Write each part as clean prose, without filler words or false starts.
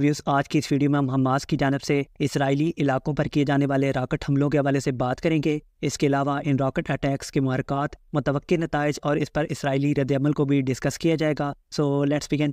Views آج کی اس video میں ہم حماس کی جانب سے اسرائیلی علاقوں پر کیے جانے والے راکٹ حملوں کے حوالے سے بات کریں گے۔ اس کے علاوہ ان راکٹ اٹیکس کے محرکات، متوقع نتائج اور اس پر اسرائیلی رد عمل کو بھی ڈسکس کیا جائے گا۔ So let's begin.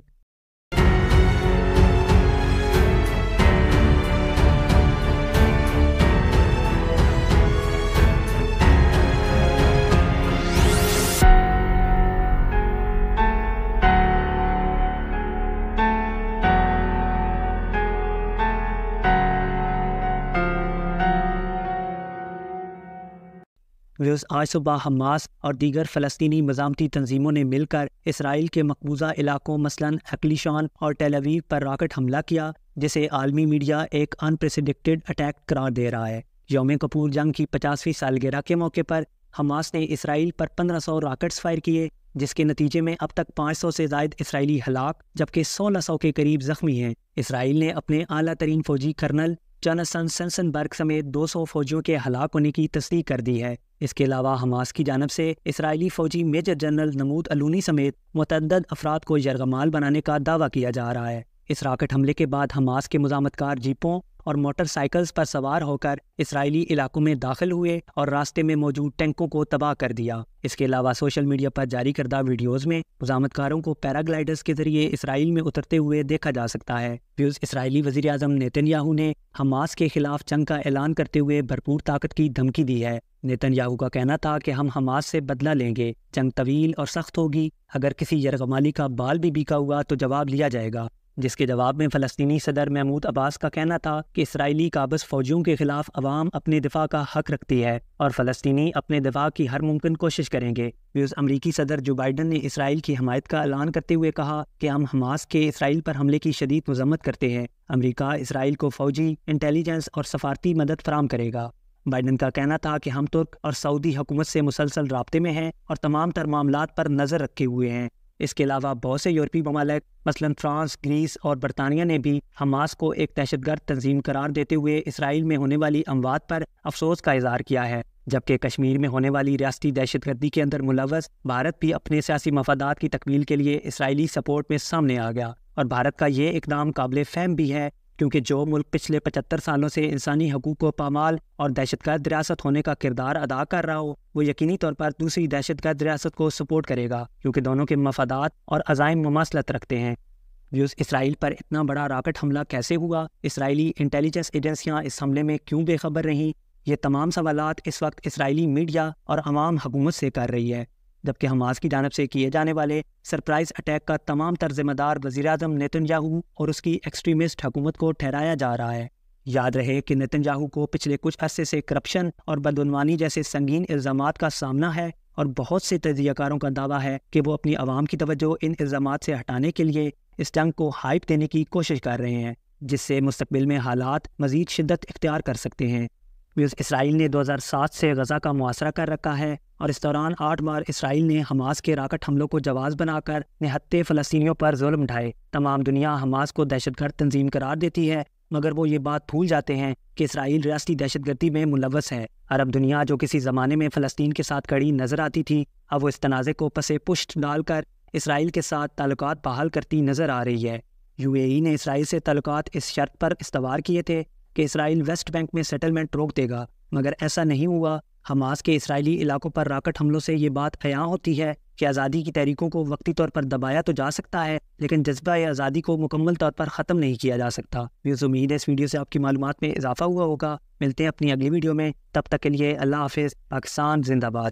ویوز آج صبح حماس اور دیگر فلسطینی مزاحمتی تنظیموں نے مل کر اسرائیل کے مقبوضہ علاقوں مثلاً اکلیشان اور ٹیل اویو پر راکٹ حملہ کیا، جسے عالمی میڈیا ایک انپریسیڈکٹڈ اٹیک قرار دے رہا ہے۔ یوم کپور جنگ کی 50ویں سالگرہ کے موقع پر حماس نے اسرائیل پر 1500 راکٹس فائر کیے، جس کے نتیجے میں اب تک 500 سے زائد اسرائیلی ہلاک جبکہ 1600 کے قریب زخمی ہیں۔ اسرائیل نے اپنے اعلیٰ ترین فوجی کرنل جانسن سنسنبرگ سمیت 200 فوجیوں کے ہلاک ہونے کی تصدیق کر دی ہے۔ اس کے علاوہ حماس کی جانب سے اسرائیلی فوجی میجر جنرل نمود الونی سمیت متعدد افراد کو یرغمال بنانے کا دعویٰ کیا جا رہا ہے۔ اس راکٹ حملے کے بعد حماس کے مزاحمت کار جیپوں اور موٹر سائیکلز پر سوار ہو کر اسرائیلی علاقوں میں داخل ہوئے اور راستے میں موجود ٹینکوں کو تباہ کر دیا۔ اس کے علاوہ سوشل میڈیا پر جاری کردہ ویڈیوز میں مزاحمت کاروں کو پیراگلائڈرز کے ذریعے اسرائیل میں اترتے ہوئے دیکھا جا سکتا ہے۔ اسرائیلی وزیر اعظم نیتن یاہو نے حماس کے خلاف جنگ کا اعلان کرتے ہوئے بھرپور طاقت کی دھمکی دی ہے۔ نیتن یاہو کا کہنا تھا کہ ہم حماس سے بدلہ لیں گے، جنگ طویل اور سخت ہوگی، اگر کسی یرغمالی کا بال بھی بیکا ہوا تو جواب لیا جائے گا، جس کے جواب میں فلسطینی صدر محمود عباس کا کہنا تھا کہ اسرائیلی قابض فوجیوں کے خلاف عوام اپنے دفاع کا حق رکھتی ہے اور فلسطینی اپنے دفاع کی ہر ممکن کوشش کریں گے۔ امریکی صدر جو بائیڈن نے اسرائیل کی حمایت کا اعلان کرتے ہوئے کہا کہ ہم حماس کے اسرائیل پر حملے کی شدید مذمت کرتے ہیں۔ امریکہ اسرائیل کو فوجی، انٹیلیجنس اور سفارتی مدد فراہم کرے گا۔ بائیڈن کا کہنا تھا کہ ہم ترک اور سعودی حکومت سے مسلسل رابطے میں ہیں اور تمام تر معاملات پر نظر رکھے ہوئے ہیں۔ اس کے علاوہ بہت سے یورپی ممالک مثلاً فرانس، گریس اور برطانیہ نے بھی حماس کو ایک دہشت گرد تنظیم قرار دیتے ہوئے اسرائیل میں ہونے والی اموات پر افسوس کا اظہار کیا ہے، جبکہ کشمیر میں ہونے والی ریاستی دہشت گردی کے اندر ملوث بھارت بھی اپنے سیاسی مفادات کی تکمیل کے لیے اسرائیلی سپورٹ میں سامنے آ گیا۔ اور بھارت کا یہ اقدام قابل فہم بھی ہے، کیونکہ جو ملک پچھلے 75 سالوں سے انسانی حقوق کو پامال اور دہشت گرد ریاست ہونے کا کردار ادا کر رہا ہو، وہ یقینی طور پر دوسری دہشت گرد ریاست کو سپورٹ کرے گا، کیونکہ دونوں کے مفادات اور عزائم مماثلت رکھتے ہیں۔ اسرائیل پر اتنا بڑا راکٹ حملہ کیسے ہوا؟ اسرائیلی انٹیلیجنس ایجنسیاں اس حملے میں کیوں بے خبر رہیں؟ یہ تمام سوالات اس وقت اسرائیلی میڈیا اور عوام حکومت سے کر رہی ہے، جبکہ حماس کی جانب سے کیے جانے والے سرپرائز اٹیک کا تمام تر ذمہ دار وزیر اعظم نیتن یاہو اور اس کی ایکسٹریمسٹ حکومت کو ٹھہرایا جا رہا ہے۔ یاد رہے کہ نیتن یاہو کو پچھلے کچھ عرصے سے کرپشن اور بدعنوانی جیسے سنگین الزامات کا سامنا ہے، اور بہت سے تجزیہ کاروں کا دعویٰ ہے کہ وہ اپنی عوام کی توجہ ان الزامات سے ہٹانے کے لیے اس جنگ کو ہائپ دینے کی کوشش کر رہے ہیں، جس سے مستقبل میں حالات مزید شدت اختیار کر سکتے ہیں۔ اسرائیل نے 2007 سے غزہ کا محاصرہ کر رکھا ہے، اور اس دوران 8 بار اسرائیل نے حماس کے راکٹ حملوں کو جواز بنا کر نہتے فلسطینیوں پر ظلم ڈھائے۔ تمام دنیا حماس کو دہشت گرد تنظیم قرار دیتی ہے، مگر وہ یہ بات بھول جاتے ہیں کہ اسرائیل ریاستی دہشت گردی میں ملوث ہے۔ عرب دنیا جو کسی زمانے میں فلسطین کے ساتھ کڑی نظر آتی تھی، اب وہ اس تنازع کو پس پشت ڈال کر اسرائیل کے ساتھ تعلقات بحال کرتی نظر آ رہی ہے۔ UAE نے اسرائیل سے تعلقات اس شرط پر استوار کیے تھے کہ اسرائیل ویسٹ بینک میں سیٹلمنٹ روک دے گا، مگر ایسا نہیں ہوا۔ حماس کے اسرائیلی علاقوں پر راکٹ حملوں سے یہ بات عیاں ہوتی ہے کہ آزادی کی تحریکوں کو وقتی طور پر دبایا تو جا سکتا ہے، لیکن جذبہ آزادی کو مکمل طور پر ختم نہیں کیا جا سکتا۔ امید ہے اس ویڈیو سے آپ کی معلومات میں اضافہ ہوا ہوگا۔ ملتے ہیں اپنی اگلی ویڈیو میں، تب تک کے لیے اللہ حافظ۔ پاکستان زندہ باد۔